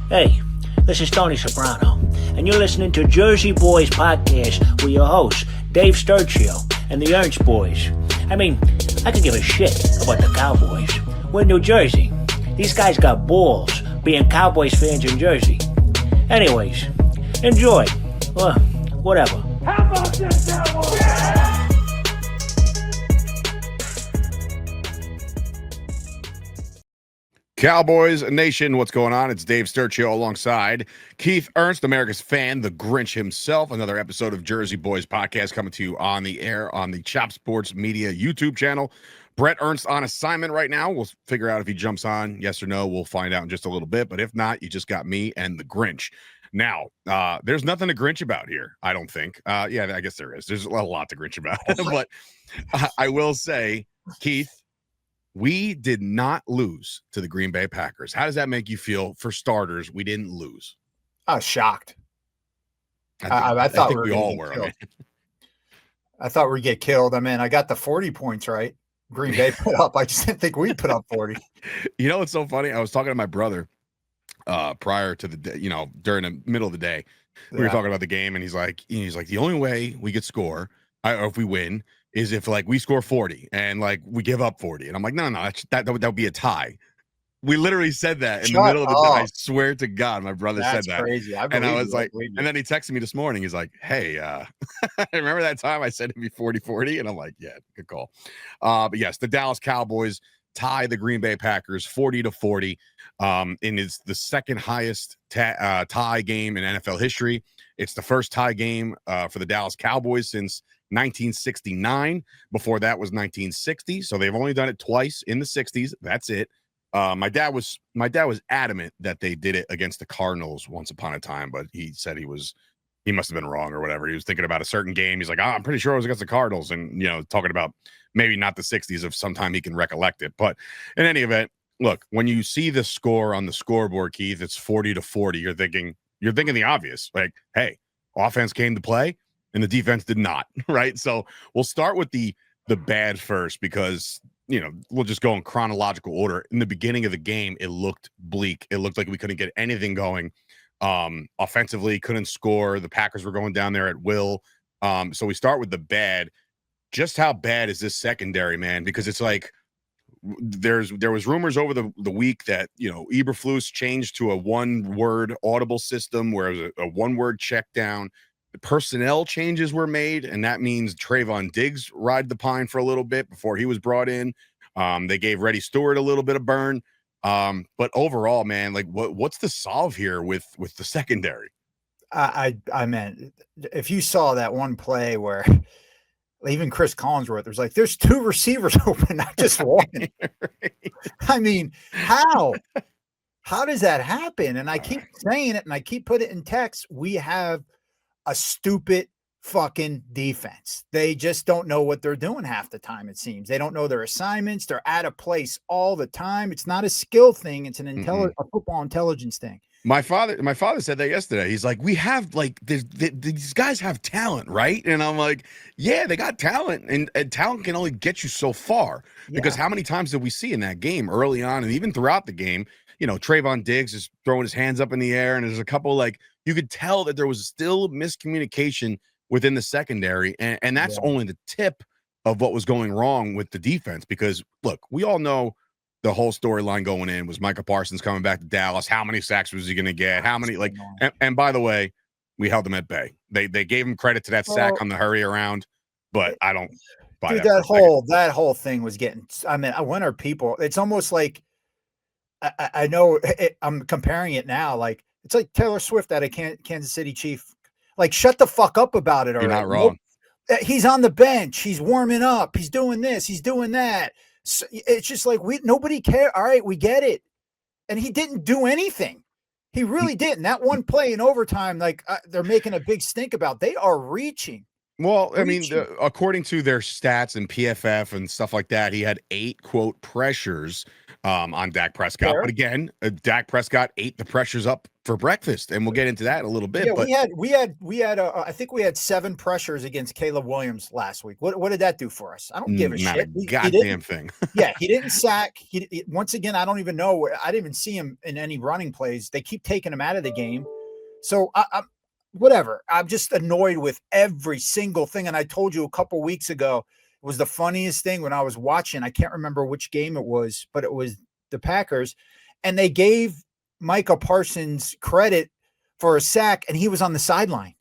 Hey, this is Tony Soprano, and you're listening to Jersey Boyz Podcast with your hosts, Dave Sturchio and the Ernst Boys. I mean, I could give a shit about the Cowboys. We're in New Jersey. These guys got balls being Cowboys fans in Jersey. Anyways, enjoy. Well, whatever. How about this, Cowboys? Yeah! Cowboys Nation, what's going on? It's Dave Sturchio alongside Keith Ernst, America's fan, the Grinch himself. Another episode of Jersey Boyz Podcast coming to you on the air on the Chop Sports Media YouTube channel. Brett Ernst on assignment right now. We'll figure out if he jumps on, yes or no. We'll find out in just a little bit. But if not, you just got me and the Grinch. Now, there's nothing to Grinch about here, I don't think. Yeah, I guess there is. There's a lot to Grinch about. But I will say, Keith, we did not lose to the Green Bay Packers. How does that make you feel? For starters, we didn't lose. I was shocked. I thought we all were. I thought we'd get killed. I mean, I got the 40 points right. Green Bay put up. I just didn't think we put up 40. You know what's so funny? I was talking to my brother prior to the day, during the middle of the day. We were talking about the game, and he's like, the only way we could score, or if we win, is if we score 40 and we give up 40. And I'm like, no, that would be a tie. We literally said that in the middle of the day. I swear to God, my brother said that. Crazy. And I was like, and then he texted me this morning. He's like, hey, remember that time I said it'd be 40-40? And I'm like, yeah, good call. But yes, the Dallas Cowboys tie the Green Bay Packers 40-40. And it's the second highest tie game in NFL history. It's the first tie game for the Dallas Cowboys since 1969. Before that was 1960. So they've only done it twice in the 60s. That's it. My dad was adamant that they did it against the Cardinals once upon a time, but he said he must have been wrong or whatever. He was thinking about a certain game. He's like, I'm pretty sure it was against the Cardinals, and talking about maybe not the 60s, if sometime he can recollect it. But in any event, look, when you see the score on the scoreboard, Keith, it's 40-40. You're thinking the obvious, hey, offense came to play and the defense did not, right? So we'll start with the bad first, because we'll just go in chronological order. In the beginning of the game, it looked bleak. It looked like we couldn't get anything going. Offensively, couldn't score. The Packers were going down there at will. So we start with the bad. Just how bad is this secondary, man? Because it's there was rumors over the week that Eberflus changed to a one-word audible system, where it was a one-word check down. The personnel changes were made, and that means Trayvon Diggs ride the pine for a little bit before he was brought in. They gave Reddy Stewart a little bit of burn. But overall, man, what's the solve here with the secondary? I meant, if you saw that one play where even Chris Collinsworth was like, there's two receivers open, not just one. Right. I mean, how does that happen? And I keep saying it, and I keep putting it in text. We have a stupid fucking defense. They just don't know what they're doing half the time, it seems. They don't know their assignments. They're out of place all the time. It's not a skill thing. It's a football intelligence thing. My father said that yesterday. He's like, we have these guys have talent, right? And I'm like, yeah, they got talent, and talent can only get you so far. Because how many times did we see in that game early on, and even throughout the game, Trayvon Diggs is throwing his hands up in the air, and there's a couple you could tell that there was still miscommunication within the secondary, and that's only the tip of what was going wrong with the defense. Because look, we all know the whole storyline going in was Micah Parsons coming back to Dallas. How many sacks was he going to get? How many and by the way, we held him at bay. They gave him credit to that sack on the hurry around, but I don't buy that whole thing was getting. I mean, when are people? It's almost like I know I'm comparing it now. It's like Taylor Swift at a Kansas City Chief. Shut the fuck up about it already. You're not wrong. He's on the bench. He's warming up. He's doing this. He's doing that. So it's just nobody care. All right, we get it. And he didn't do anything. He really didn't. That one play in overtime, they're making a big stink about. They are reaching. Well, I What mean, did you- according to their stats and PFF and stuff like that, he had 8 quote pressures on Dak Prescott. Fair. But again, Dak Prescott ate the pressures up for breakfast, and we'll get into that in a little bit. Yeah, but we had I think we had 7 pressures against Caleb Williams last week. What did that do for us? I don't give a not shit. a goddamn thing. Yeah, he didn't sack. Once again, I don't even know. I didn't even see him in any running plays. They keep taking him out of the game. So I'm whatever. I'm just annoyed with every single thing. And I told you a couple weeks ago, it was the funniest thing when I was watching. I can't remember which game it was, but it was the Packers, and they gave Micah Parsons credit for a sack, and he was on the sideline.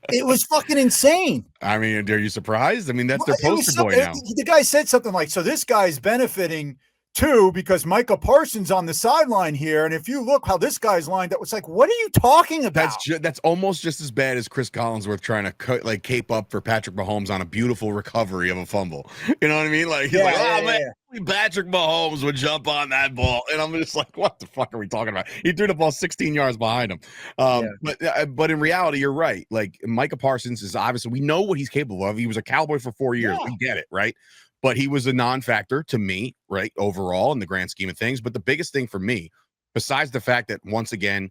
It was fucking insane. I mean, are you surprised? I mean, that's their It was poster boy now. The guy said something like, so this guy's benefiting too because Micah Parsons on the sideline here. And if you look how this guy's lined up, it's like, what are you talking about? That's almost just as bad as Chris Collinsworth trying to cape up for Patrick Mahomes on a beautiful recovery of a fumble. You know what I mean? Like, he's man, Patrick Mahomes would jump on that ball. And I'm just like, what the fuck are we talking about? He threw the ball 16 yards behind him. But in reality, you're right. Like, Micah Parsons is obviously, we know what he's capable of. He was a Cowboy for 4 years. Yeah. We get it, right? But he was a non-factor to me, right, overall in the grand scheme of things. But the biggest thing for me, besides the fact that, once again,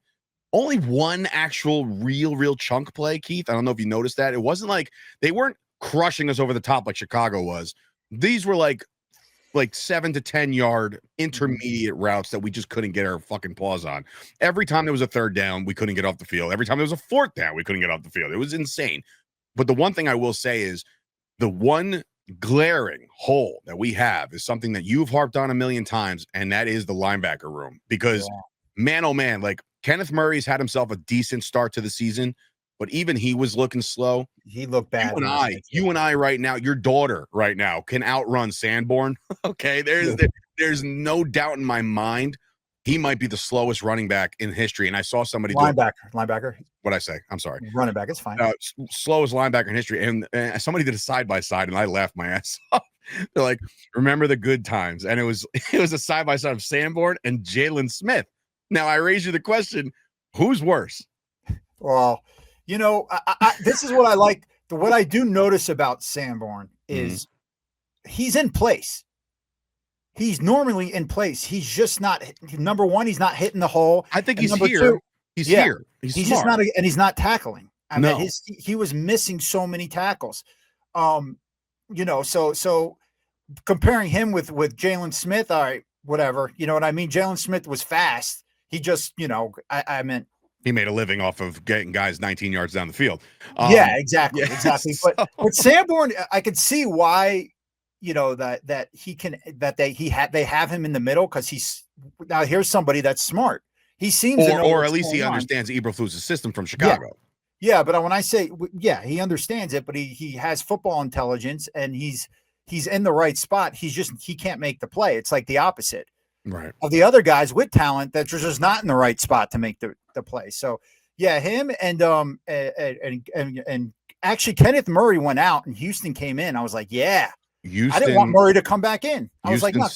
only one actual real chunk play, Keith. I don't know if you noticed that. It wasn't like they weren't crushing us over the top like Chicago was. These were like 7 to 10 yard intermediate routes that we just couldn't get our fucking paws on. Every time there was a third down, we couldn't get off the field. Every time there was a fourth down, we couldn't get off the field. It was insane. But the one thing I will say is the one glaring hole that we have is something that you've harped on a million times, and that is the linebacker room. Because man, oh man, like Kenneth Murray's had himself a decent start to the season, but even he was looking slow. He looked bad. You and I right now, your daughter right now can outrun Sanborn. Okay, there's no doubt in my mind he might be the slowest running back in history. And I saw somebody linebacker. What'd I say? I'm sorry. Running back, it's fine. Slowest linebacker in history. And somebody did a side-by-side, and I laughed my ass off. They're like, remember the good times. And it was a side-by-side of Sanborn and Jalen Smith. Now, I raise you the question, who's worse? Well, you know, this is what I like. What I do notice about Sanborn is he's in place. He's normally in place. He's just not, number one, he's not hitting the hole. I think he's here. He's here. He's just not, and he's not tackling. I mean, he was missing so many tackles. You know, so comparing him with Jalen Smith, all right, whatever. You know what I mean? Jalen Smith was fast. He just, you know, I meant he made a living off of getting guys 19 yards down the field. Yeah, exactly. But Sanborn, I could see why. You know, they have him in the middle because he's now here's somebody that's smart. He seems or at least he understands Eberflus' system from Chicago. Yeah, but when I say he understands it, but he has football intelligence and he's in the right spot. He can't make the play. It's like the opposite. Right. Of the other guys with talent that's just not in the right spot to make the play. So yeah, him and actually Kenneth Murray went out and Houston came in. I was like, yeah. Houston, I didn't want Murray to come back in. I was like, no,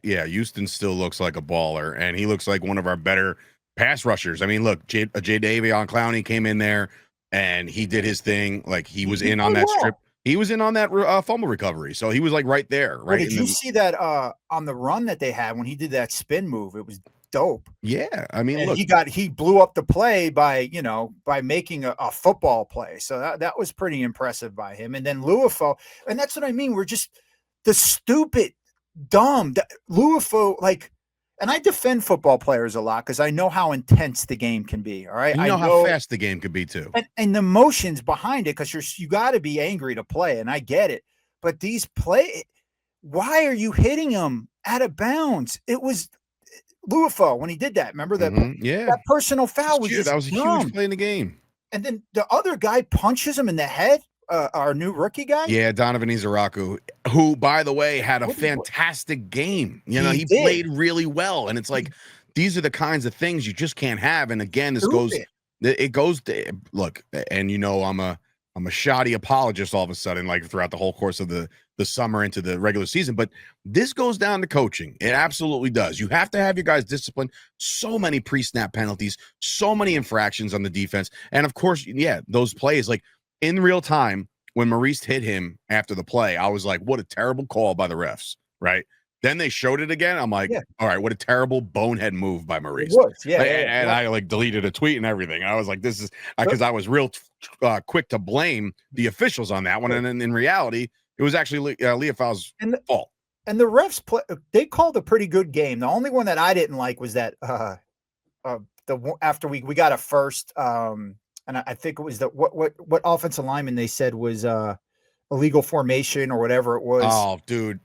Houston still looks like a baller, and he looks like one of our better pass rushers. I mean, look, J. Davion Clowney came in there, and he did his thing. Like, he was in on that strip. He was in on that fumble recovery, so he was like right there. Right? Did you see that on the run that they had when he did that spin move? It was dope. Yeah, I mean, and look, he blew up the play by making a football play. So that was pretty impressive by him. And then Luafo, and that's what I mean. We're just the stupid, dumb Luafo. Like, and I defend football players a lot because I know how intense the game can be. All right, I know how fast the game could be too, and the emotions behind it because you got to be angry to play, and I get it. But these why are you hitting them out of bounds? It was Luafo when he did that. Remember that? That personal foul was that was a huge play in the game. And then the other guy punches him in the head. Our new rookie guy. Yeah, Donovan Izaraku, who, by the way, had a fantastic game. You know, he played really well, and it's like these are the kinds of things you just can't have. And again, it goes to look, and you know, I'm a shoddy apologist all of a sudden, like throughout the whole course of the summer into the regular season. But this goes down to coaching. It absolutely does. You have to have your guys disciplined. So many pre-snap penalties, so many infractions on the defense. And of course, yeah, those plays, like in real time, when Maurice hit him after the play, I was like, what a terrible call by the refs, right? Then they showed it again. I'm like, all right, what a terrible bonehead move by Maurice. It was, And I like deleted a tweet and everything. I was like, this is because I was real quick to blame the officials on that one. And in reality, it was actually Leofau's fault. And the refs they called a pretty good game. The only one that I didn't like was that after we got a first, and I think it was what offensive lineman they said was illegal formation or whatever it was. Oh, dude,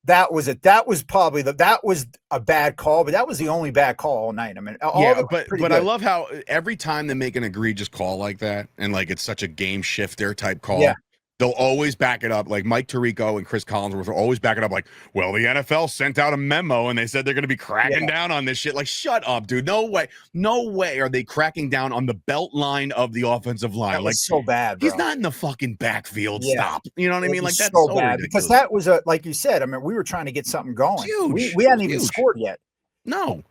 that was a bad call, but that was the only bad call all night. I mean, but I love how every time they make an egregious call like that, and like it's such a game shifter type call. Yeah. They'll always back it up. Like Mike Tirico and Chris Collinsworth will always back it up. Like, well, the NFL sent out a memo and they said they're going to be cracking down on this shit. Like, shut up, dude. No way are they cracking down on the belt line of the offensive line. That was so bad, bro. He's not in the fucking backfield. Yeah. Stop. You know what I mean? Like, that's so bad ridiculous. Because that was like you said. I mean, we were trying to get something going. Huge. We hadn't even scored yet. No.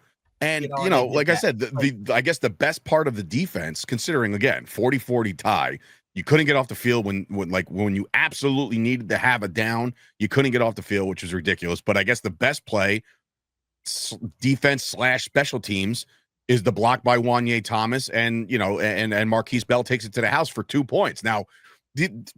And like I said, I guess the best part of the defense, considering again 40-40 tie. You couldn't get off the field when you absolutely needed to have a down. You couldn't get off the field, which is ridiculous. But I guess the best play, defense / special teams, is the block by Wanye Thomas, and and Marquise Bell takes it to the house for 2 points. Now,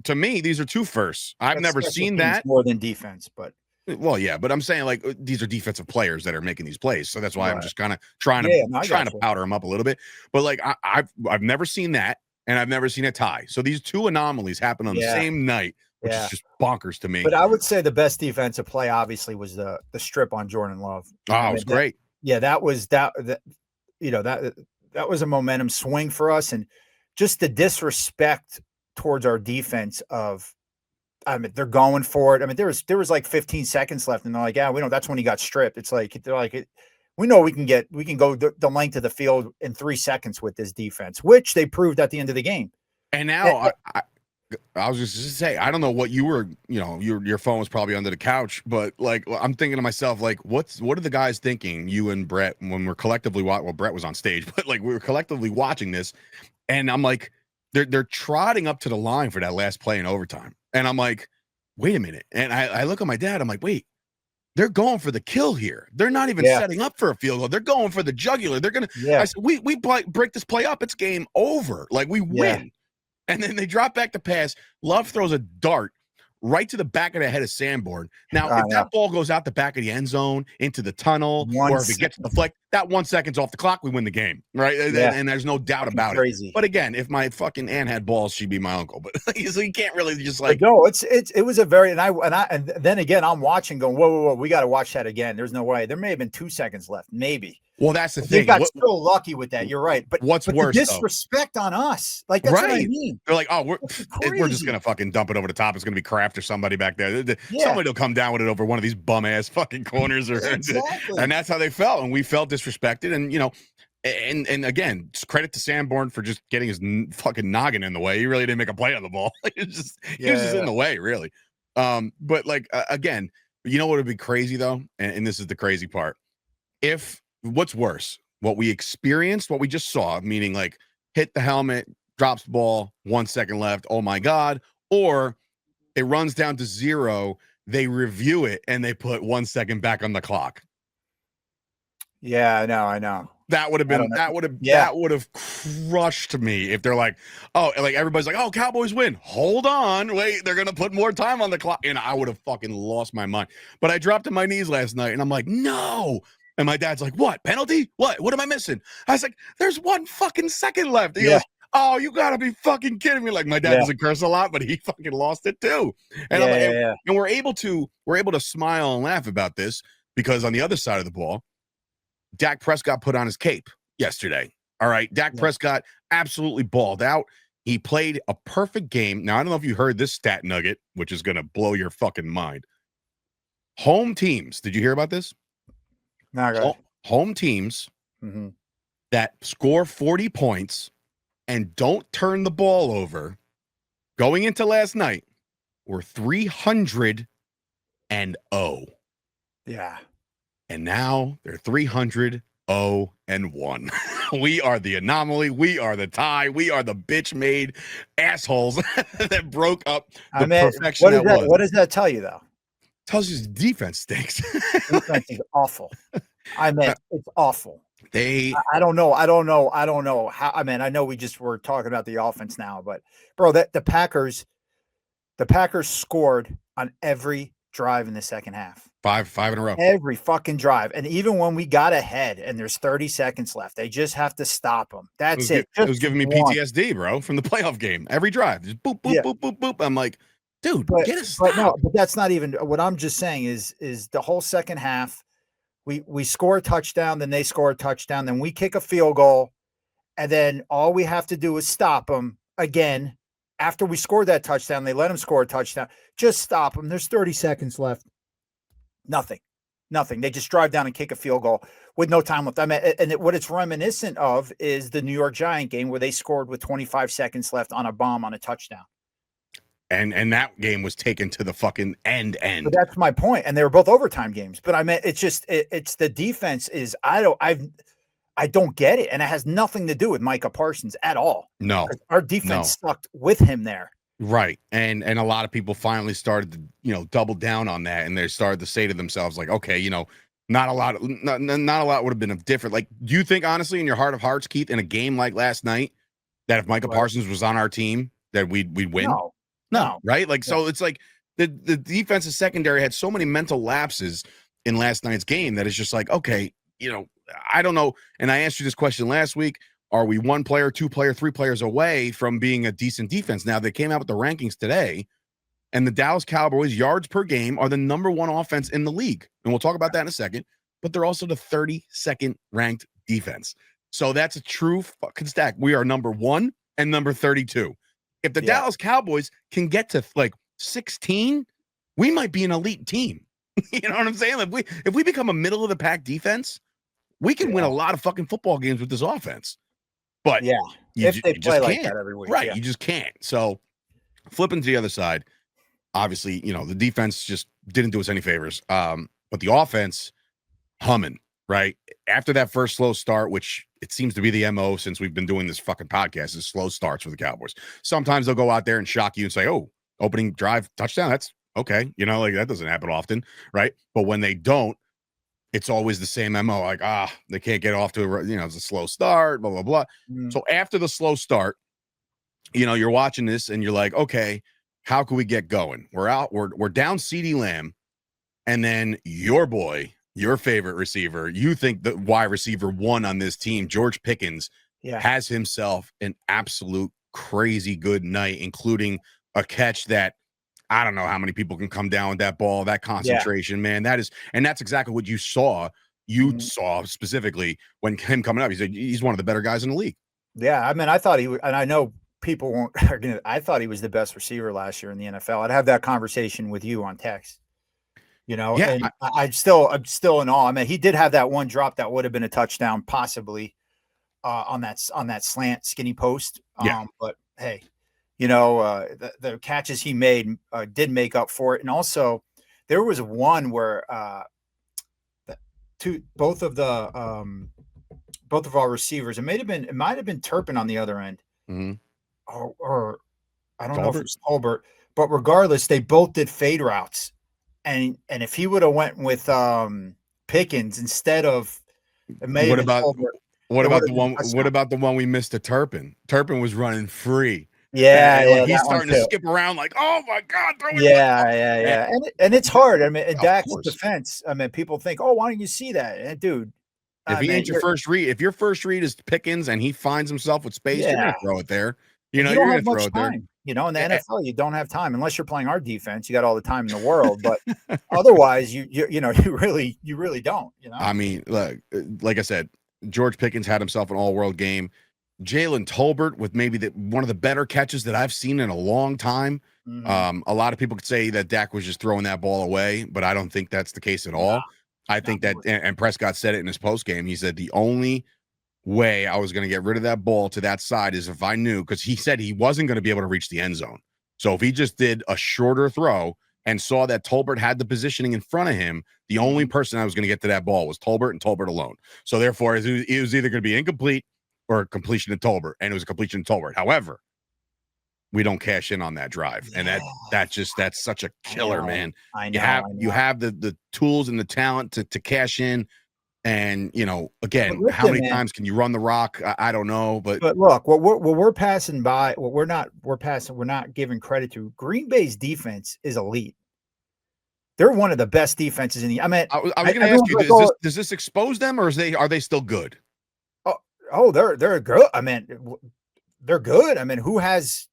to me, these are two firsts. I've never seen that more than defense, but. Well, yeah, but I'm saying like these are defensive players that are making these plays, so that's why I'm just kind of trying to powder them up a little bit. But like I've never seen that. And I've never seen a tie. So these two anomalies happen on the same night, which is just bonkers to me. But I would say the best defensive play, obviously, was the strip on Jordan Love. Oh, it was great. That was that was a momentum swing for us, and just the disrespect towards our defense of, I mean, they're going for it. I mean, there was like 15 seconds left, and they're like, yeah, we know that's when he got stripped. It's like they're like we know we can go the length of the field in 3 seconds with this defense, which they proved at the end of the game. And now I was just to say, I don't know what you were, your phone was probably under the couch, but like, I'm thinking to myself, like, what are the guys thinking, you and Brett, when we're collectively watching? Well, Brett was on stage, but like we were collectively watching this, and I'm like, they're trotting up to the line for that last play in overtime. And I'm like, wait a minute. And I look at my dad, I'm like, wait. They're going for the kill here. They're not even setting up for a field goal. They're going for the jugular. They're going to I said, we break this play up. It's game over. Like, we win. And then they drop back to pass. Love throws a dart right to the back of the head of Sanborn. Now, if that ball goes out the back of the end zone into the tunnel, or if it gets deflected, that 1 second's off the clock, we win the game, right? And there's no doubt about it. But again, if my fucking aunt had balls, she'd be my uncle. But so you can't really just like. But no, it was a very and then again, I'm watching, going, whoa, we got to watch that again. There's no way. There may have been 2 seconds left, maybe. Well, that's the thing. They got so lucky with that. You're right. But what's worse? The disrespect on us. Like, that's what I mean. They're like, oh, we're just gonna fucking dump it over the top. It's gonna be Kraft or somebody back there. Somebody will come down with it over one of these bum ass fucking corners, and that's how they felt. And we felt disrespected. And and again, credit to Sanborn for just getting his fucking noggin in the way. He really didn't make a play on the ball. He was just in the way, really. But like again, what would be crazy though, and this is the crazy part. What's worse, what we experienced, what we just saw, meaning like hit the helmet, drops the ball, 1 second left, oh my God, or it runs down to 0, they review it, and they put 1 second back on the clock. Yeah, I know. That would have crushed me if they're like, oh, like everybody's like, oh, Cowboys win. Hold on, wait, they're gonna put more time on the clock, and I would have fucking lost my mind. But I dropped to my knees last night, and I'm like, no. And my dad's like, what? Penalty? What am I missing? I was like, there's 1 fucking second left. He goes, oh, you gotta be fucking kidding me. Like, my dad doesn't curse a lot, but he fucking lost it too. And and we're able to smile and laugh about this because on the other side of the ball, Dak Prescott put on his cape yesterday. All right. Dak Prescott absolutely balled out. He played a perfect game. Now, I don't know if you heard this stat nugget, which is gonna blow your fucking mind. Home teams. Did you hear about this? Home teams that score 40 points and don't turn the ball over going into last night were 300-0. Yeah. And now they're 300-0. 0-1. We are the anomaly. We are the tie. We are the bitch-made assholes that broke up the perfection that was. What does that tell you, though? Tells you the defense stinks. Defense is awful. It's awful. I don't know how. I know we just were talking about the offense now, but bro, the Packers scored on every drive in the second half. Five in a row. Every fucking drive. And even when we got ahead and there's 30 seconds left, they just have to stop them. That's it. It was giving me PTSD, bro, from the playoff game. Every drive. Just boop, boop, boop, boop, boop. I'm like, dude, get a stop. But that's not even what I'm just saying is the whole second half. We score a touchdown, then they score a touchdown, then we kick a field goal, and then all we have to do is stop them again. After we scored that touchdown, they let them score a touchdown. Just stop them. There's 30 seconds left. Nothing. They just drive down and kick a field goal with no time left. What it's reminiscent of is the New York Giant game where they scored with 25 seconds left on a bomb on a touchdown. And that game was taken to the fucking end. But that's my point. And they were both overtime games. But it's just it's the defense is I don't get it. And it has nothing to do with Micah Parsons at all. No. Our defense sucked with him there. Right. And a lot of people finally started to, double down on that, and they started to say to themselves, like, okay, not a lot would have been different. Like, do you think, honestly, in your heart of hearts, Keith, in a game like last night, that if Micah Parsons was on our team, that we'd win? No. Right? Like, so it's like the defensive secondary had so many mental lapses in last night's game that it's just like, okay, I don't know. And I asked you this question last week. Are we 1 player, 2 player, 3 players away from being a decent defense? Now, they came out with the rankings today, and the Dallas Cowboys yards per game are the #1 offense in the league. And we'll talk about that in a second, but they're also the 32nd ranked defense. So that's a true fucking stack. We are #1 and number 32. If the Dallas Cowboys can get to like 16, we might be an elite team. You know what I'm saying? Like if we become a middle of the pack defense, we can win a lot of fucking football games with this offense. But if they play like can't. that every week, right? You just can't. So flipping to the other side, obviously, the defense just didn't do us any favors. But the offense humming, right? After that first slow start, which it seems to be the MO since we've been doing this fucking podcast, is slow starts for the Cowboys. Sometimes they'll go out there and shock you and say, oh, opening drive touchdown. That's okay. Like that doesn't happen often, right? But when they don't, it's always the same MO. Like, they can't get off to it's a slow start, blah, blah, blah. So after the slow start, you're watching this and you're like, okay, how can we get going? We're down CeeDee Lamb. And then your boy, your favorite receiver, you think the wide receiver 1 on this team, George Pickens, has himself an absolute crazy good night, including a catch that I don't know how many people can come down with that ball, that concentration, man. That's exactly what you saw. You saw specifically when him coming up. He's one of the better guys in the league. Yeah, I thought he would, and I know people won't argue. I thought he was the best receiver last year in the NFL. I'd have that conversation with you on text. And I'm still in awe. He did have that one drop that would have been a touchdown, possibly on that slant skinny post. But hey. The catches he made did make up for it. And also there was one where both of our receivers, it might have been Turpin on the other end. Or I don't know if it was Tolbert, but regardless, they both did fade routes. And if he would have went with Pickens instead of what about the one we missed to Turpin? Turpin was running free. He's starting to skip around like, oh my God, throw it. Yeah. And it's hard. In Dak's defense, people think, oh, why don't you see that? And dude, if he ain't your first read, if your first read is Pickens and he finds himself with space, you're gonna throw it there. You're gonna throw it there. In the NFL, you don't have time unless you're playing our defense. You got all the time in the world, but otherwise, you really don't. Look, like I said, George Pickens had himself an all-world game. Jalen Tolbert with maybe one of the better catches that I've seen in a long time. A lot of people could say that Dak was just throwing that ball away, but I don't think that's the case at all. I think that, and Prescott said it in his post game. He said the only way I was going to get rid of that ball to that side is if I knew, because he said he wasn't going to be able to reach the end zone. So if he just did a shorter throw, and saw that Tolbert had the positioning in front of him, the only person I was going to get to that ball was Tolbert and Tolbert alone. So therefore, it was either going to be incomplete or completion to Tolbert, and it was a completion to Tolbert. However, we don't cash in on that drive, and that's such a killer, man. I know. You have the tools and the talent to cash in. And, again, listen, how many times can you run the rock? I don't know. But look, what we're passing by, we're not giving credit to. Green Bay's defense is elite. They're one of the best defenses in the. I mean, I was going to ask you, does this expose them, or are they still good? They're good. I mean, they're good. I mean, who's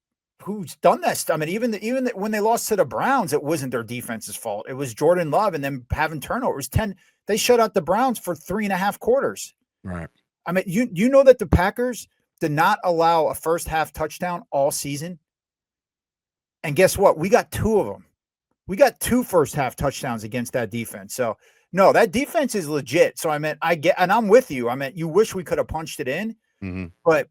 done that stuff? I mean, even when they lost to the Browns, it wasn't their defense's fault. It was Jordan Love and them having turnovers. They shut out the Browns for 3.5 quarters. Right. I mean, you know that the Packers did not allow a first half touchdown all season. And guess what? We got 2 of them. We got 2 first half touchdowns against that defense. So no, that defense is legit. So and I'm with you. I mean, you wish we could have punched it in, but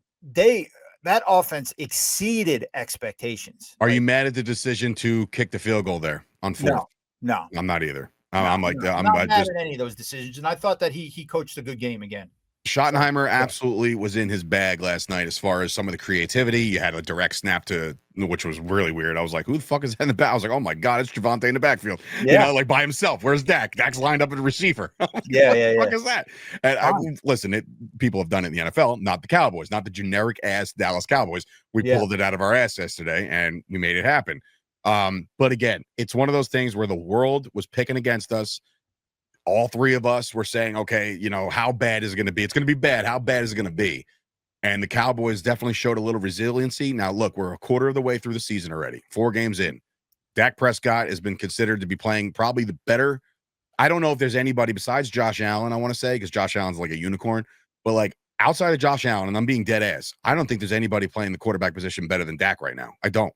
that offense exceeded expectations. Are you mad at the decision to kick the field goal there on 4th? No, I'm not either. I'm not mad at any of those decisions, and I thought that he coached a good game again. Schottenheimer absolutely was in his bag last night as far as some of the creativity. You had a direct snap which was really weird. I was like, who the fuck is that in the back? I was like, oh my God, it's Javonte in the backfield. Yeah. Like by himself. Where's Dak? Dak's lined up at the receiver. Yeah. What the fuck is that? And listen, people have done it in the NFL, not the Cowboys, not the generic ass Dallas Cowboys. We pulled it out of our ass yesterday and we made it happen. But again, it's one of those things where the world was picking against us. All 3 of us were saying, okay, how bad is it going to be? It's going to be bad. How bad is it going to be? And the Cowboys definitely showed a little resiliency. Now, look, we're a quarter of the way through the season already, 4 games in. Dak Prescott has been considered to be playing probably the better. I don't know if there's anybody besides Josh Allen, I want to say, because Josh Allen's like a unicorn. But like outside of Josh Allen, and I'm being dead ass, I don't think there's anybody playing the quarterback position better than Dak right now. I don't.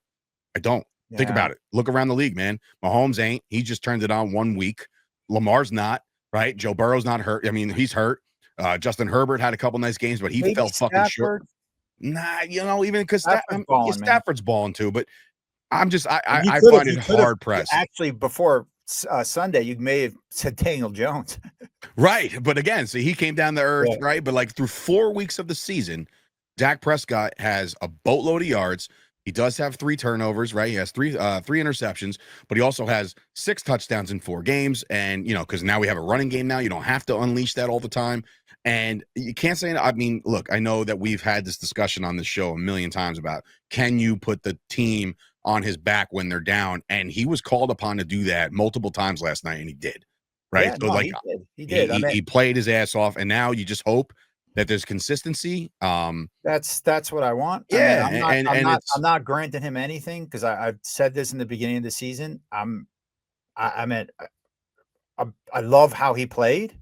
Yeah. Think about it. Look around the league, man. Mahomes ain't. He just turned it on 1 week. Lamar's not, right? Joe Burrow's not hurt. I mean, he's hurt. Justin Herbert had a couple nice games, but he fell fucking short. Nah, even because Stafford's balling too. But I'm just, I find it hard pressed. Actually, before Sunday, you may have said Daniel Jones. Right. But again, so he came down to earth, right? But like through 4 weeks of the season, Dak Prescott has a boatload of yards. He does have 3 turnovers, right? He has three interceptions, but he also has 6 touchdowns in 4 games. And, because now we have a running game now, you don't have to unleash that all the time. And you can't say, I mean, look, I know that we've had this discussion on this show a million times about, can you put the team on his back when they're down? And he was called upon to do that multiple times last night, and he did, right? Yeah, so he did. He played his ass off, and now you just hope that there's consistency. That's what I want. Yeah, I'm not granting him anything because I've said this in the beginning of the season. I love how he played,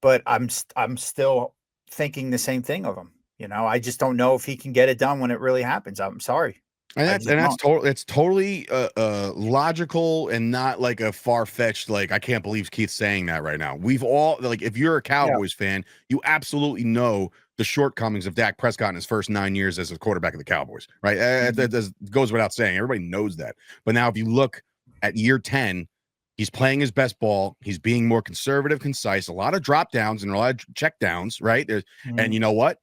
but I'm still thinking the same thing of him. I just don't know if he can get it done when it really happens. I'm sorry. And that's totally logical and not like a far-fetched, like, I can't believe Keith's saying that right now. We've all, like, if you're a Cowboys fan, you absolutely know the shortcomings of Dak Prescott in his first 9 years as a quarterback of the Cowboys, right? That goes without saying. Everybody knows that. But now if you look at year 10, he's playing his best ball. He's being more conservative, concise, a lot of drop downs and a lot of check downs, right? And you know what?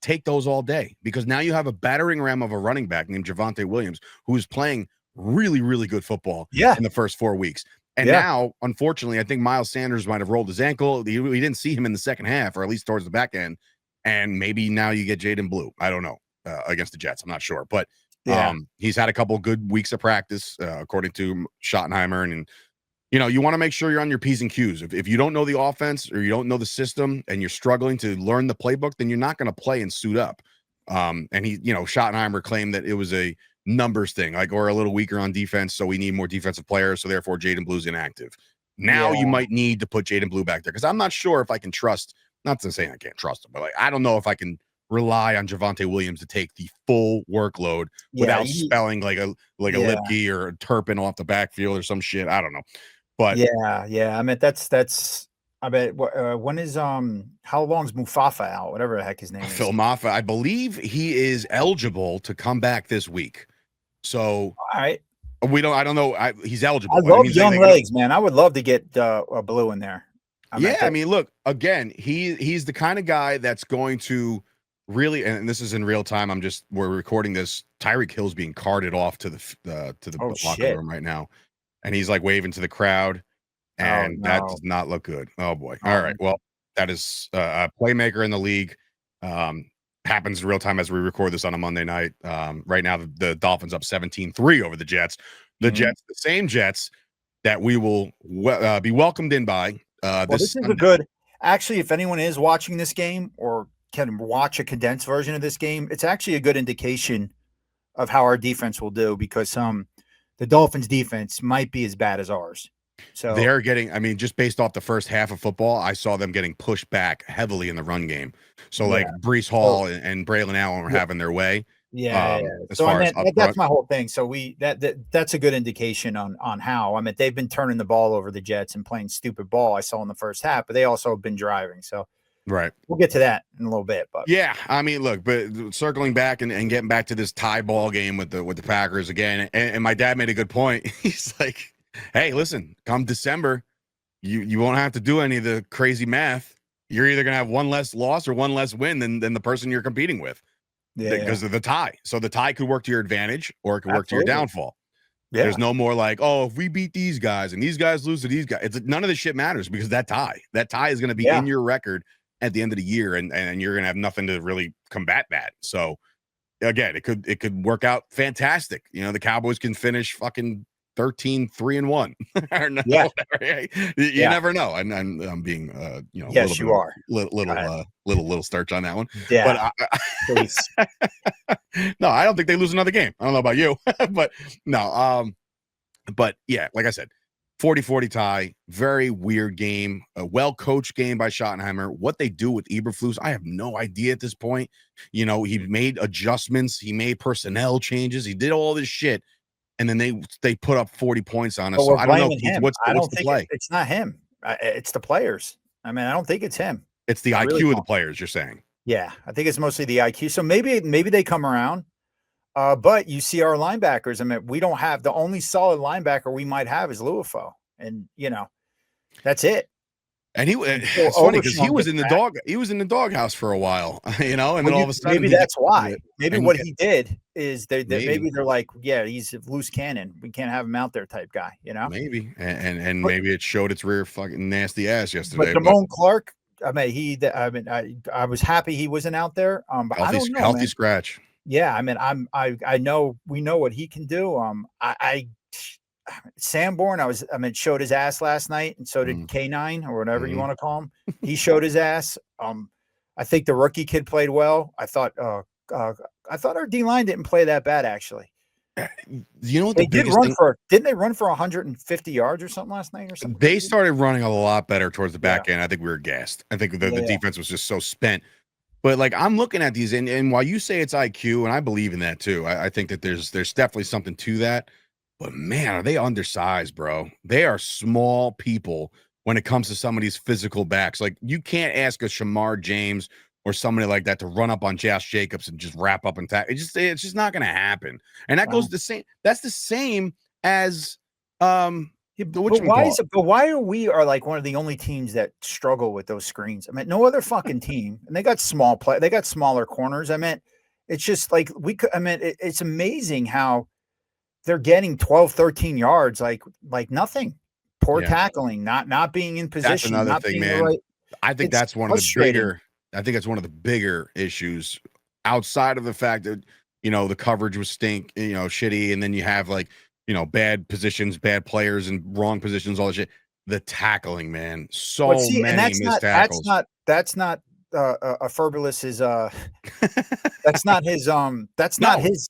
Take those all day, because now you have a battering ram of a running back named Javonte Williams, who is playing really, really good football in the first 4 weeks. And now, unfortunately, I think Miles Sanders might have rolled his ankle. We didn't see him in the second half, or at least towards the back end. And maybe now you get Jaden Blue. I don't know, against the Jets. I'm not sure. But he's had a couple good weeks of practice, according to Schottenheimer. And you want to make sure you're on your P's and Q's. If you don't know the offense or you don't know the system and you're struggling to learn the playbook, then you're not going to play and suit up. And Schottenheimer claimed that it was a numbers thing, like, we're a little weaker on defense, so we need more defensive players. So therefore, Jaden Blue's inactive. Now you might need to put Jaden Blue back there, because I'm not sure if I can trust. Not to say I can't trust him, but like, I don't know if I can rely on Javonte Williams to take the full workload without spelling like a Lipke or a Turpin off the backfield or some shit. I don't know. But I mean, that's I bet. When is how long's Mufafa out? Whatever the heck his name is. Phil Maffa, I believe he is eligible to come back this week. So all right. We don't. I don't know. He's eligible. I What, it love means young they gonna- legs, man. I would love to get a Blue in there. I mean, look, again, he's the kind of guy that's going to really, and this is in real time. We're recording this. Tyreek Hill's being carted off to the locker room right now, and he's like waving to the crowd, and that does not look good. Oh boy. All right. Well, that is a playmaker in the league. Happens in real time as we record this on a Monday night. Right now, the Dolphins up 17-3 over the Jets. The Jets, the same Jets that we will be welcomed in by. This is a good. Actually, if anyone is watching this game or can watch a condensed version of this game, it's actually a good indication of how our defense will do, because the Dolphins' defense might be as bad as ours. So they're getting, I mean, just based off the first half of football, I saw them getting pushed back heavily in the run game. So like Breece Hall and Braylon Allen were having their way. So that's my whole thing. So that's a good indication on how. I mean, they've been turning the ball over the Jets and playing stupid ball. I saw in the first half, but they also have been driving. So right, we'll get to that in a little bit. But yeah, I mean, look, but circling back and getting back to this tie ball game with the Packers again, and my dad made a good point. He's like, hey, listen, come December, you won't have to do any of the crazy math. You're either gonna have one less loss or one less win than the person you're competing with. Because of the tie. So the tie could work to your advantage or it could work to your downfall. Yeah. There's no more like, oh, if we beat these guys and these guys lose to these guys, none of this shit matters, because that tie is going to be in your record at the end of the year, and you're going to have nothing to really combat that. So again, it could work out fantastic. You know, the Cowboys can finish fucking 13-3-1. You never know. And I'm being yes, you are little Sturch on that one. Yeah, but no, I don't think they lose another game. I don't know about you, but no. But yeah, like I said, 40-40 tie, very weird game, a well-coached game by Schottenheimer. What they do with Eberflus, I have no idea at this point. You know, he made adjustments, he made personnel changes, he did all this shit. And then they put up 40 points on us. So I don't know what's the play. It's not him. It's the players. I mean, I don't think it's him. It's the IQ of the players, you're saying. Yeah, I think it's mostly the IQ. So maybe they come around. But you see our linebackers. I mean, we don't have, the only solid linebacker we might have is Luafo. And, that's it. And it's funny because he was in the doghouse for a while, and then all of a sudden maybe that's why. Maybe what he did is maybe they're like, yeah, he's a loose cannon. We can't have him out there type guy, Maybe, and maybe it showed its rear fucking nasty ass yesterday. But Damone Clark, I mean, I was happy he wasn't out there. But I don't know, healthy man. Scratch. Yeah, I mean, I know we know what he can do. Sanborn, showed his ass last night, and so did K9 or whatever you want to call him. He showed his ass. I think the rookie kid played well. I thought our D line didn't play that bad, actually. You know what didn't they run for 150 yards or something last night or something? They started running a lot better towards the back end. I think we were gassed. I think the defense was just so spent. But like, I'm looking at these, and while you say it's IQ, and I believe in that too, I think that there's definitely something to that. But man, are they undersized, bro? They are small people when it comes to some of these physical backs. Like, you can't ask a Shamar James or somebody like that to run up on Josh Jacobs and just wrap up and tackle. It's just not going to happen. And that goes the same. That's the same as but why are we like one of the only teams that struggle with those screens? I mean, no other fucking team, and they got they got smaller corners. I mean, it's just like it's amazing how they're getting 12, 13 yards, like nothing. Poor tackling, not being in position. That's another thing, man. I think that's one of the bigger issues, outside of the fact that, the coverage was shitty. And then you have bad positions, bad players and wrong positions, all that shit. The tackling, man. So many missed tackles. That's not Furbulis's, that's not his, not his.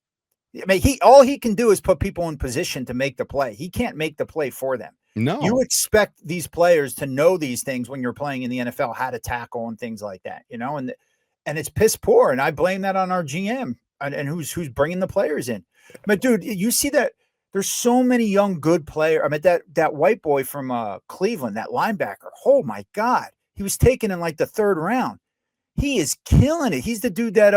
I mean, all he can do is put people in position to make the play. He can't make the play for them. No, you expect these players to know these things when you're playing in the NFL, how to tackle and things like that, and it's piss poor. And I blame that on our GM and who's bringing the players in. But dude, you see that there's so many young, good players. I mean, that white boy from Cleveland, that linebacker. Oh my God, he was taken in like the third round. He is killing it. He's the dude that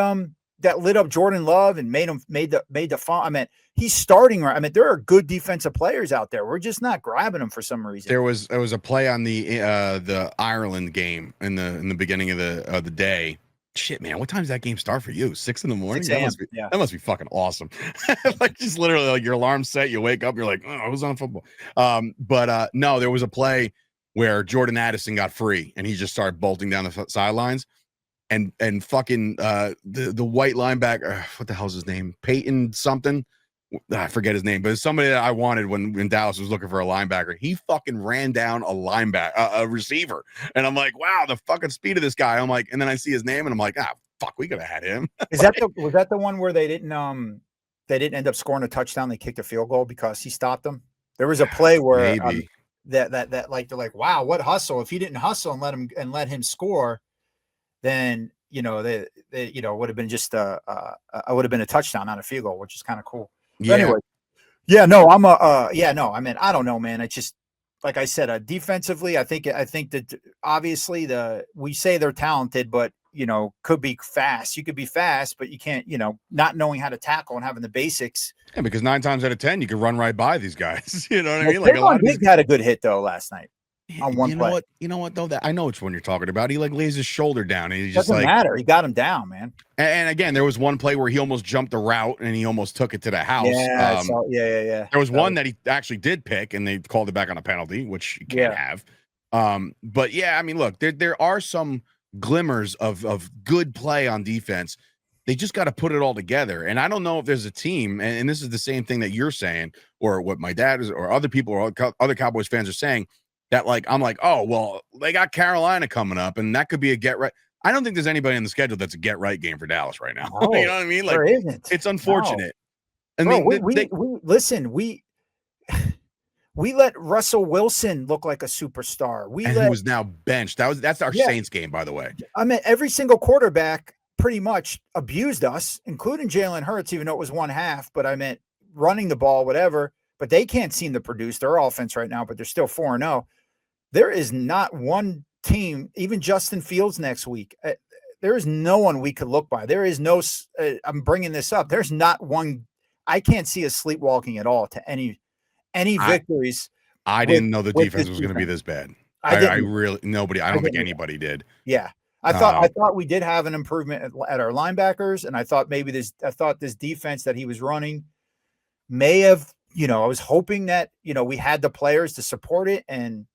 that lit up Jordan Love and made the fun. I mean, he's starting right. I mean, there are good defensive players out there. We're just not grabbing them for some reason. There was a play on the Ireland game in the beginning of the day. Shit, man, what time does that game start for you? 6 a.m. That must be fucking awesome. Like just literally like your alarm's set, you wake up, you're like, oh, who's on football? But no, there was a play where Jordan Addison got free and he just started bolting down the sidelines. And fucking the white linebacker, what the hell's his name? Peyton something. I forget his name, but it's somebody that I wanted when Dallas was looking for a linebacker. He fucking ran down a receiver, and I'm like, wow, the fucking speed of this guy. I'm like, and then I see his name, and I'm like, fuck, we could have had him. Was that the one where they didn't end up scoring a touchdown? They kicked a field goal because he stopped them. There was a play where maybe that like they're like, wow, what hustle? If he didn't hustle and let him score, then they would have been just would have been a touchdown, not a field goal, which is kind of cool. Yeah. But anyway, I mean, I don't know, man. It's just like I said, defensively, I think that obviously we say they're talented, but could be fast. You could be fast, but you can't, not knowing how to tackle and having the basics. Yeah, because 9 times out of 10, you could run right by these guys. You know what I mean? Like a lot of these had a good hit though last night. On one play. You know what though? That I know which one you're talking about. He like lays his shoulder down and he just doesn't matter. He got him down, man. And again, there was one play where he almost jumped the route and he almost took it to the house. Yeah, There was one that he actually did pick and they called it back on a penalty, which you can't have. But yeah, I mean, look, there are some glimmers of good play on defense. They just got to put it all together. And I don't know if there's a team, and this is the same thing that you're saying, or what my dad is, or other people, or other Cowboys fans are saying. That I'm like, oh, well, they got Carolina coming up, and that could be a get right. I don't think there's anybody on the schedule that's a get right game for Dallas right now. No, you know what I mean? Like, there isn't. It's unfortunate. No. And we let Russell Wilson look like a superstar. Who was now benched. That's our Saints game, by the way. I mean, every single quarterback pretty much abused us, including Jalen Hurts, even though it was one half. But I meant running the ball, whatever. But they can't seem to produce their offense right now. But they're still 4-0. There is not one team, even Justin Fields next week. There is no one we could look by. There is no. I'm bringing this up. There's not one. I can't see us sleepwalking at all to any victories. I didn't know the defense was going to be this bad. I really nobody. I don't think anybody did. Yeah, I thought we did have an improvement at our linebackers, and I thought this defense that he was running may have. I was hoping that we had the players to support it, and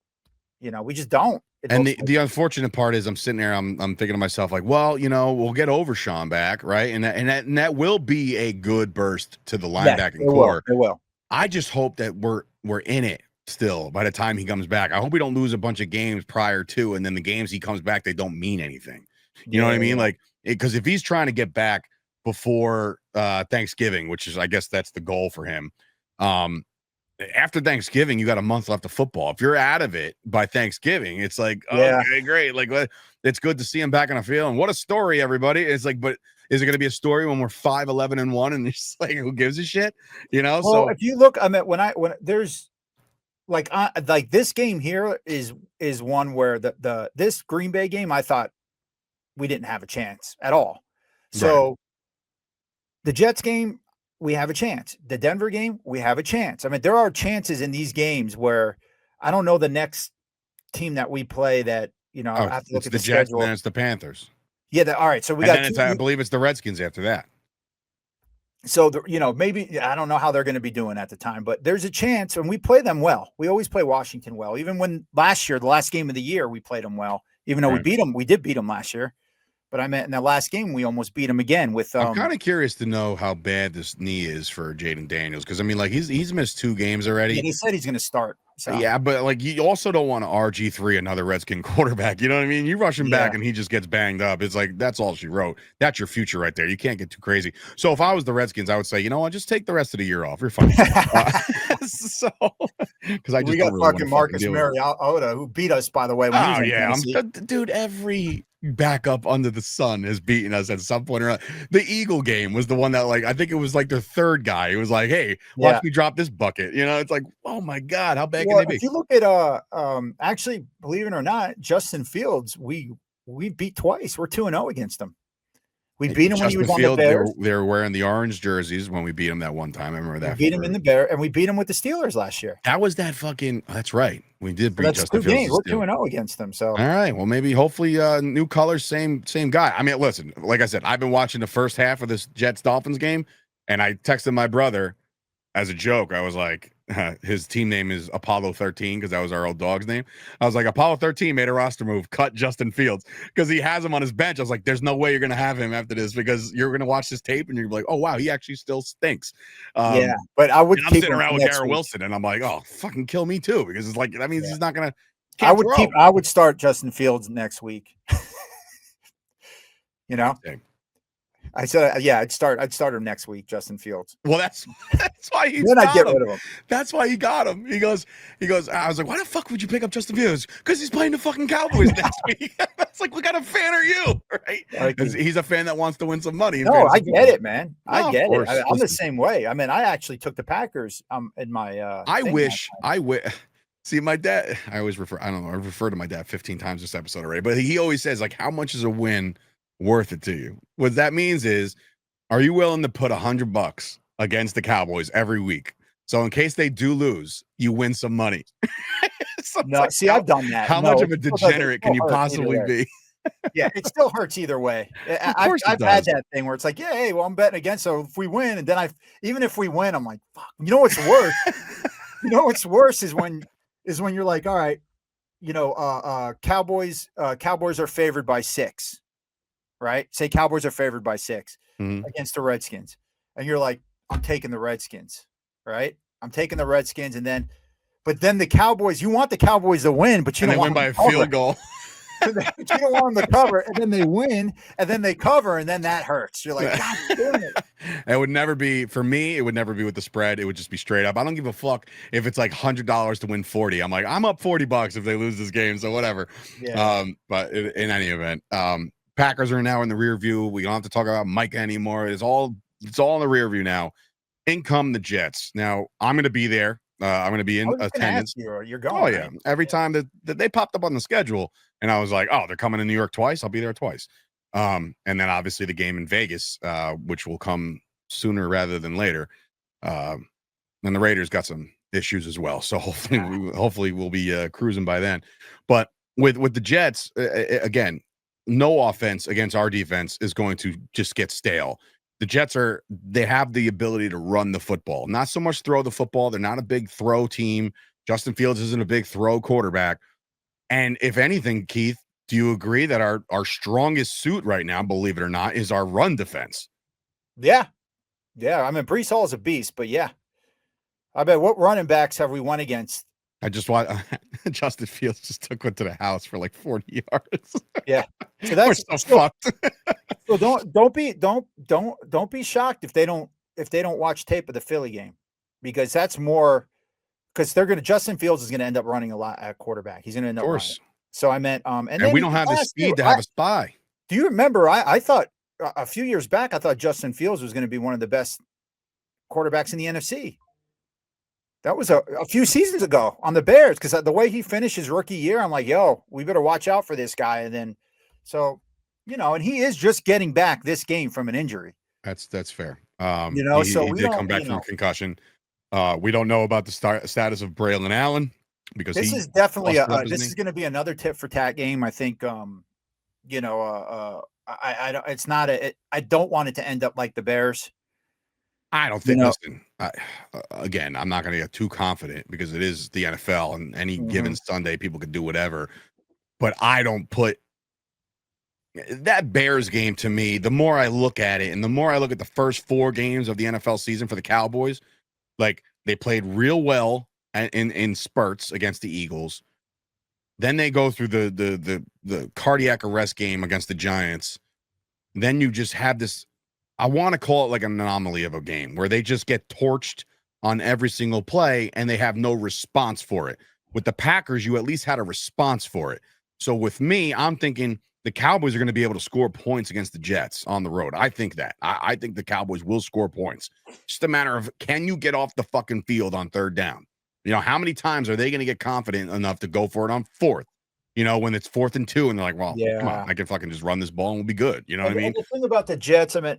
we just don't. And the unfortunate part is I'm sitting there, I'm thinking to myself, like, well, we'll get Overshawn back, right? And that will be a good burst to the linebacking core. It will. I just hope that we're in it still by the time he comes back. I hope we don't lose a bunch of games prior to, and then the games he comes back, they don't mean anything. You know what I mean? Like, because if he's trying to get back before Thanksgiving, which is, I guess that's the goal for him. After Thanksgiving, you got a month left of football. If you're out of it by Thanksgiving, it's like, okay, great. Like, it's good to see him back on the field. And what a story, everybody. It's like, but is it going to be a story when we're 5-11-1 and it's like, who gives a shit? Well, so if you look, I mean, when there's like this game here is one where this Green Bay game, I thought we didn't have a chance at all. So the Jets game, we have a chance. The Denver game, we have a chance. I mean, there are chances in these games where I don't know the next team that we play that, I have to look at the Jets schedule. And then it's the Panthers. Yeah. All right. So I believe it's the Redskins after that. So, maybe I don't know how they're going to be doing at the time, but there's a chance, and we play them well. We always play Washington well. Even when last year, the last game of the year, we played them well, even though we beat them. We did beat them last year. But I meant in the last game, we almost beat him again with. I'm kind of curious to know how bad this knee is for Jaden Daniels, because I mean, like he's missed 2 games already. Yeah, he said he's going to start. So. Yeah, but like you also don't want to RG3 another Redskin quarterback. You know what I mean? You rush him back and he just gets banged up. It's like that's all she wrote. That's your future right there. You can't get too crazy. So if I was the Redskins, I would say, you know what, just take the rest of the year off. You're fine. So because I just we got fucking Marcus Mariota who beat us, by the way. When dude, every backup under the sun has beaten us at some point or another. The Eagle game was the one that, like, I think it was like their third guy. It was like, hey, watch me drop this bucket. It's like, oh my God, how bad can they be? If you look at actually, believe it or not, Justin Fields, we beat twice. We're 2-0 against them. We beat him when he Justin was on the Fields, Bears. they were wearing the orange jerseys when we beat him that one time. I remember that. We beat him in the Bears, and we beat him with the Steelers last year. That was that fucking. That's right. We did So beat that's Justin 2 Fields. games. We're 2-0 against them. So all right. Well, maybe hopefully new colors, same guy. I mean, listen, like I said, I've been watching the first half of this Jets Dolphins game, and I texted my brother as a joke. I was like, his team name is Apollo 13 because that was our old dog's name. I was like, Apollo 13 made a roster move, cut Justin Fields because he has him on his bench. I was like, there's no way you're going to have him after this because you're going to watch this tape and you're like, oh, wow, he actually still stinks. yeah, but I would I'm keep sitting him around with next Garrett week. Wilson and I'm like, oh, fucking kill me too because it's like, that means he's not going to. I would start Justin Fields next week. You know, Okay. I said, yeah, I'd start him next week, Justin Fields. Well, that's why he's Then I'd get got him. rid of him. That's why he got him. He goes. I was like, why the fuck would you pick up Justin Fields? Because he's playing the fucking Cowboys next week. It's like, what kind of fan are you? Right? 'Cause he's a fan that wants to win some money. No, I get it, man. I No, of get course. it. I'm the Listen. same way. I mean, I actually took the Packers in my I thing wish. last night. See, my dad. I always refer. I don't know. I've referred to my dad 15 times this episode already, but he always says like, how much is a win worth it to you? What that means is, are you willing to put $100 against the Cowboys every week? So in case they do lose, you win some money. So it's No, like, see, I've done that. How No, much of a it still doesn't- degenerate it can you still hurts either possibly way. be? Yeah, it still hurts either way. course it I've had does. that thing where it's like, yeah, hey, well, I'm betting against. So if we win, and then even if we win, I'm like, fuck. You know what's worse? You know what's worse is when you're like, all right, Cowboys are favored by 6, right? Say Cowboys are favored by 6 Mhm. against the Redskins, and you're like, I'm taking the Redskins, right? I'm taking the Redskins, but then the Cowboys, you want the Cowboys to win, but you And don't they win want by a them to cover. field goal. But you don't want them to cover, and then they win, and then they cover, and then that hurts. You're like, God damn it. It would never be for me. It would never be with the spread. It would just be straight up. I don't give a fuck if it's like $100 to win 40. I'm like, I'm up $40 if they lose this game. So whatever. Yeah. But in any event, Packers are now in the rear view. We don't have to talk about Micah anymore. It's all in the rear view now. In come the Jets. Now I'm going to be there. I'm going to be in attendance. You're going. Oh yeah. right? Every time that they popped up on the schedule, and I was like, oh, they're coming to New York twice. I'll be there twice. And then obviously the game in Vegas, which will come sooner rather than later. And the Raiders got some issues as well. So hopefully we'll be cruising by then. But with the Jets, again, no offense against our defense is going to just get stale. The Jets they have the ability to run the football, not so much throw the football. They're not a big throw team. Justin Fields isn't a big throw quarterback. And if anything, Keith, do you agree that our strongest suit right now, believe it or not, is our run defense? Yeah. Yeah. I mean, Brees Hall is a beast, but yeah. I bet what running backs have we won against? I just want Justin Fields just took one to the house for like 40 yards. Yeah. So We're that's so fucked. so don't be shocked if they don't watch tape of the Philly game, because that's more because Justin Fields is gonna end up running a lot at quarterback. He's gonna end up running. So I meant and then we don't have the speed to have a spy. Do you remember I thought a few years back I thought Justin Fields was gonna be one of the best quarterbacks in the NFC. That was a few seasons ago on the Bears, because the way he finished his rookie year, I'm like, yo, we better watch out for this guy. And then, so, and he is just getting back this game from an injury. That's fair. So he did come back from concussion. We don't know about the status of Braylon Allen because this is definitely this is going to be another tit for tat game. I think, I don't want it to end up like the Bears. I don't think. Listen, again, I'm not going to get too confident because it is the NFL, and any given Sunday, people can do whatever. But I don't put that Bears game to me. The more I look at it, and the more I look at the first 4 games of the NFL season for the Cowboys, like they played real well in spurts against the Eagles. Then they go through the cardiac arrest game against the Giants. Then you just have this. I want to call it like an anomaly of a game where they just get torched on every single play and they have no response for it. With the Packers, you at least had a response for it. So with me, I'm thinking the Cowboys are going to be able to score points against the Jets on the road. I think that. I think the Cowboys will score points. Just a matter of, can you get off the fucking field on 3rd down? How many times are they going to get confident enough to go for it on 4th? when it's 4th and 2 and they're like, well, come Yeah. on, I can fucking just run this ball and we'll be good. You know what I mean? And the thing about the Jets, I mean,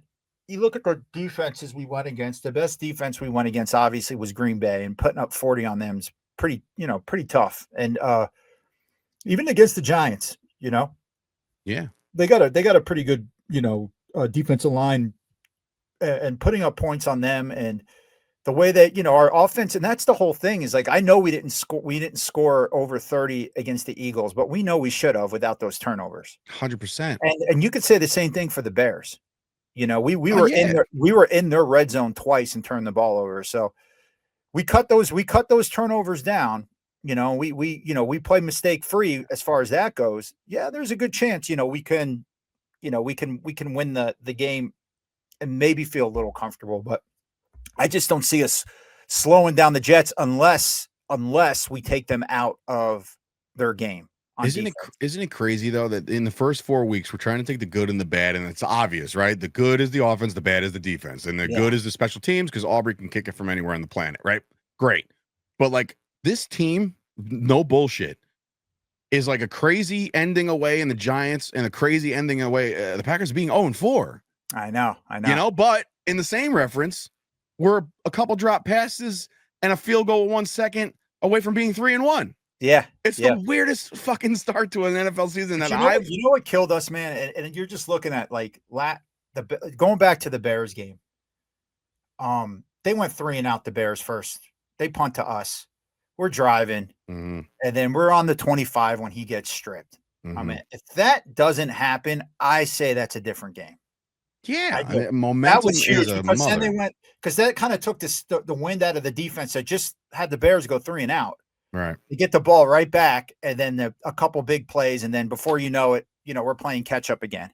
you look at the defenses we went against. The best defense we went against, obviously, was Green Bay, and putting up 40 on them is pretty tough. And even against the Giants, Yeah. they got a pretty good, defensive line, and putting up points on them, and the way that our offense, and that's the whole thing, is like, I know we didn't score over 30 against the Eagles, but we know we should have without those turnovers. 100%. And you could say the same thing for the Bears. We were in their red zone twice and turned the ball over. So we cut those turnovers down. We play mistake free as far as that goes. Yeah, there's a good chance, we can win the game and maybe feel a little comfortable, but I just don't see us slowing down the Jets unless we take them out of their game. Isn't it crazy though that in the first 4 weeks we're trying to take the good and the bad, and it's obvious, right? The good is the offense, the bad is the defense, and the good is the special teams because Aubrey can kick it from anywhere on the planet, right? Great, but like this team, no bullshit, is like a crazy ending away in the Giants and a crazy ending away the Packers being 0-4. I know. But in the same reference, we're a couple drop passes and a field goal 1 second away from being 3-1. Yeah, it's the weirdest fucking start to an NFL season that you know what killed us, man, and you're just looking at like going back to the Bears game. They went 3 and out. The Bears first. They punt to us. We're driving, and then we're on the 25 when he gets stripped. I mean, if that doesn't happen, I say that's a different game. Yeah, momentum. That was huge because then they went, because that kind of took the wind out of the defense that just had the Bears go 3 and out. Right. You get the ball right back, and then a couple big plays, and then before you know it, we're playing catch up again.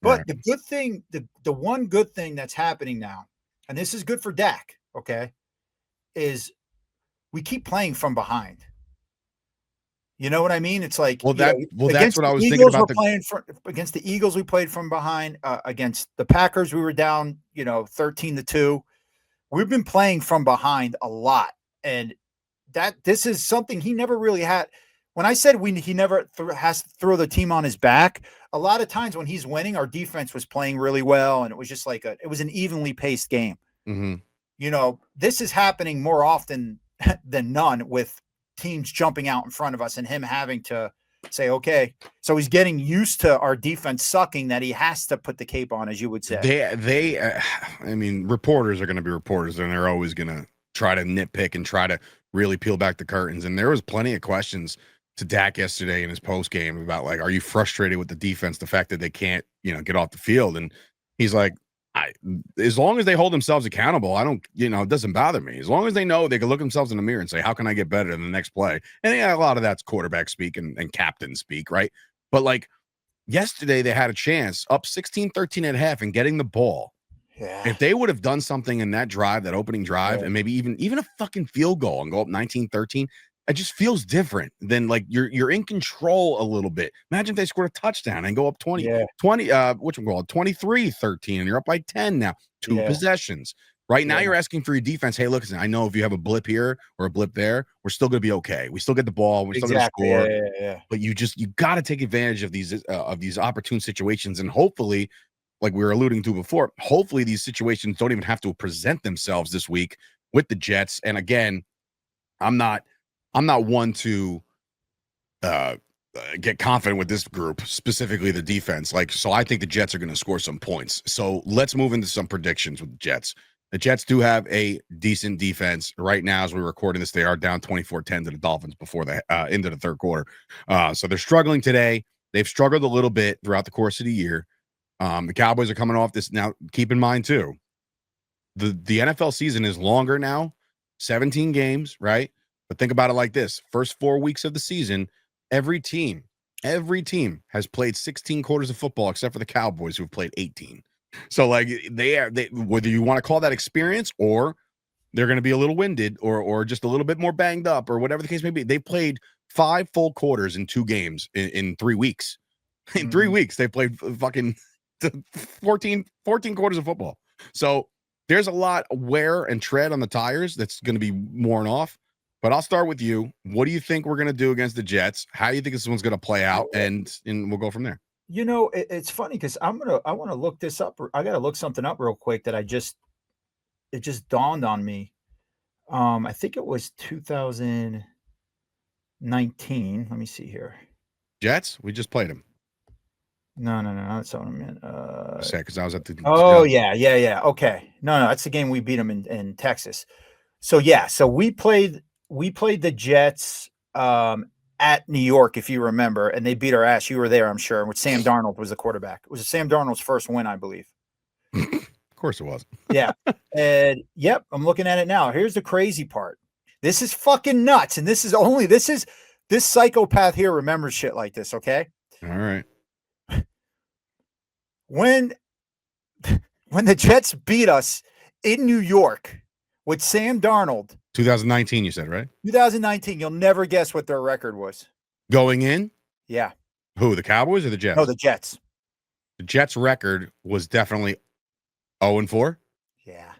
But the good thing, the one good thing that's happening now, and this is good for Dak, okay, is we keep playing from behind. You know what I mean? It's like, that's what I was thinking about. Against the Eagles, we played from behind. Against the Packers, we were down, 13-2. We've been playing from behind a lot, and this is something he never really had. When I said he never has to throw the team on his back, a lot of times when he's winning, our defense was playing really well, and it was just like it was an evenly paced game. Mm-hmm. This is happening more often than none with teams jumping out in front of us and him having to say, okay, so he's getting used to our defense sucking, that he has to put the cape on, as you would say. I mean, reporters are going to be reporters, and they're always going to try to nitpick and try to really peel back the curtains. And there was plenty of questions to Dak yesterday in his post game about, like, are you frustrated with the defense, the fact that they can't, get off the field? And he's like, as long as they hold themselves accountable, I don't, it doesn't bother me. As long as they know they can look themselves in the mirror and say, how can I get better in the next play? And a lot of that's quarterback speak and captain speak, right? But like yesterday, they had a chance up 16-13 at half and getting the ball. Yeah. If they would have done something in that drive, that opening drive, and maybe even a fucking field goal and go up 19-13, it just feels different than, like, you're in control a little bit. Imagine if they scored a touchdown and go up 23-13, and you're up by 10 now. Two possessions. Right now, you're asking for your defense, hey, look, I know if you have a blip here or a blip there, we're still going to be okay. We still get the ball. We're still going to score. But you got to take advantage of these opportune situations, and hopefully, like we were alluding to before, hopefully these situations don't even have to present themselves this week with the Jets. And again, I'm not one to get confident with this group, specifically the defense. So I think the Jets are going to score some points. So let's move into some predictions with the Jets. The Jets do have a decent defense right now. As we're recording this, they are down 24-10 to the Dolphins before the into the third quarter. So they're struggling today. They've struggled a little bit throughout the course of the year. The Cowboys are coming off this. Now, keep in mind, too, the NFL season is longer now, 17 games, right? But think about it like this. First 4 weeks of the season, every team has played 16 quarters of football except for the Cowboys, who have played 18. So, like, they whether you want to call that experience or they're going to be a little winded or just a little bit more banged up or whatever the case may be, they played 5 full quarters in 2 games in 3 weeks. In 3 weeks, they played fucking 14 quarters of football. So there's a lot of wear and tread on the tires that's going to be worn off. But I'll start with you. What do you think we're going to do against the Jets? How do you think this one's going to play out? And we'll go from there. You know, it's funny because I want to look this up. I got to look something up real quick that it just dawned on me. I think it was 2019. Let me see here. Jets? We just played them. No. That's what I meant. Because I was at the. Oh, yeah. Okay. No, that's the game we beat them in Texas. So, yeah. So we played the Jets at New York, if you remember, and they beat our ass. You were there, I'm sure, with Sam Darnold was the quarterback. It was Sam Darnold's first win, I believe. Of course it was. Yeah. And yep, I'm looking at it now. Here's the crazy part. This is fucking nuts. And this psychopath here remembers shit like this, okay? All right. When the Jets beat us in New York with Sam Darnold. 2019, you said, right? 2019. You'll never guess what their record was. Going in? Yeah. Who, the Cowboys or the Jets? No, the Jets. The Jets' record was definitely 0-4? Yeah.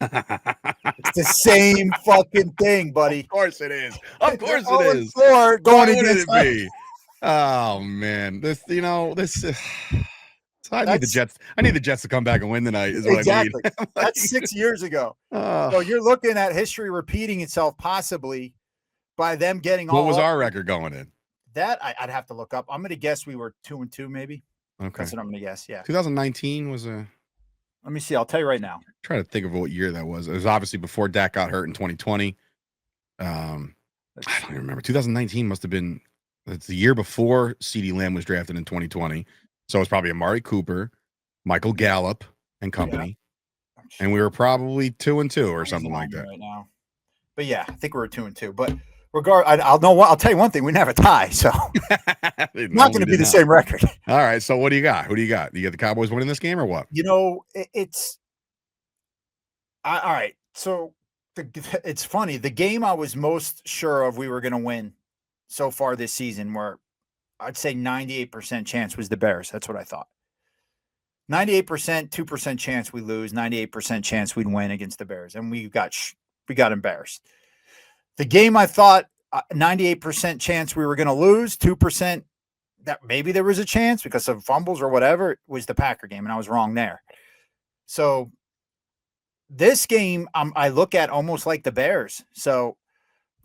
It's the same fucking thing, buddy. Of course it is. Of course it is. 0-4 going against it be? Oh, man. I need the Jets to come back and win tonight. Is what exactly. I need. That's 6 years ago. So you're looking at history repeating itself, possibly by them getting all. What was our record going in? That I'd have to look up. I'm going to guess we were 2-2, maybe. Okay, that's what I'm going to guess. Yeah, 2019 was a. Let me see. I'll tell you right now. Try to think of what year that was. It was obviously before Dak got hurt in 2020. I don't even remember. 2019 must have been. It's the year before CeeDee Lamb was drafted in 2020. So it's probably Amari Cooper, Michael Gallup, and company, and we were probably 2-2 or something like that. Right now, but yeah, I think we were 2-2. But I'll tell you one thing: we never tie, so not going to be the same record. All right. So what do you got? Who do you got? Do you got the Cowboys winning this game or what? You know, all right. So it's funny. The game I was most sure of we were going to win so far this season, where I'd say 98% chance was the Bears. That's what I thought. 98%, 2% chance we lose, 98% chance we'd win against the Bears. And we got embarrassed. The game I thought 98% chance we were going to lose, 2% that maybe there was a chance because of fumbles or whatever, was the Packer game. And I was wrong there. So this game I look at almost like the Bears. So,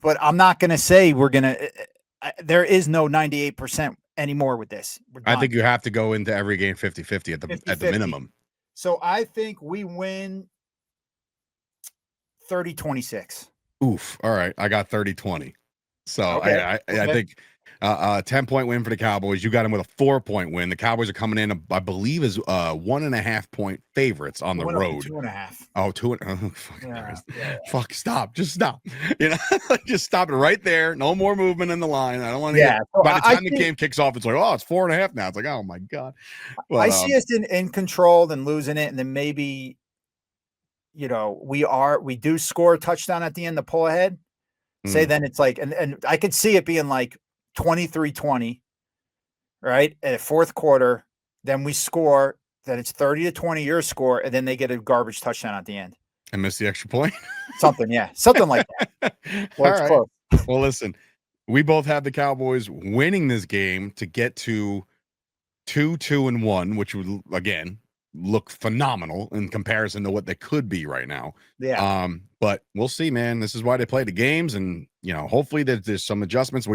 but I'm not going to say we're going to. There is no 98% anymore with this. I think you have to go into every game 50-50 at the minimum. So I think we win 30-26. Oof. All right. I got 30-20. So okay. I think 10-point win for the Cowboys. You got them with a 4-point win. The Cowboys are coming in, I believe, as 1.5-point favorites on the road. 2.5. Oh, 2. Oh, fuck, stop. Just stop. Just stop it right there. No more movement in the line. I don't want to get. By the time the game kicks off, it's like, oh, it's 4.5 now. It's like, oh my God. But, I see us in control and losing it, and then maybe, we do score a touchdown at the end to pull ahead. Say then it's like, and I could see it being like 23-20, right? At fourth quarter, then we score, then it's 30-20 your score, and then they get a garbage touchdown at the end. And miss the extra point? Something like that. Well, all right. Close. Well, listen, we both have the Cowboys winning this game to get to 2-2-1, which would, again, look phenomenal in comparison to what they could be right now. Yeah. But we'll see, man. This is why they play the games, and hopefully there's some adjustments.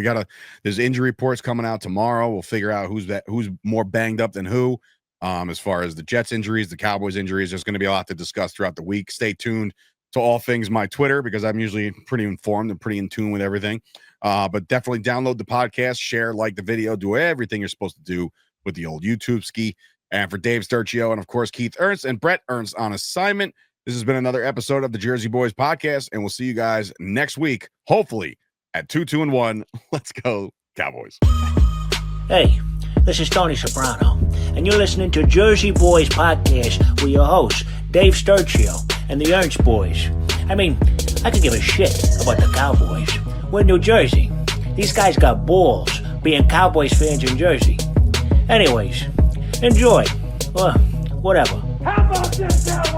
There's injury reports coming out tomorrow. We'll figure out who's more banged up than who. As far as the Jets injuries, the Cowboys injuries, there's going to be a lot to discuss throughout the week. Stay tuned to all things my Twitter, because I'm usually pretty informed and pretty in tune with everything. But definitely download the podcast, share, like the video, do everything you're supposed to do with the old YouTube ski. And for Dave Sturchio and, of course, Keith Ernst and Brett Ernst on assignment, this has been another episode of the Jersey Boyz Podcast, and we'll see you guys next week, hopefully at 2-2-1. Let's go, Cowboys. Hey, this is Tony Soprano, and you're listening to Jersey Boyz Podcast with your hosts, Dave Sturchio and the Ernst Boys. I mean, I could give a shit about the Cowboys. We're in New Jersey. These guys got balls being Cowboys fans in Jersey. Anyways, enjoy. Or whatever. How about this, Cowboys?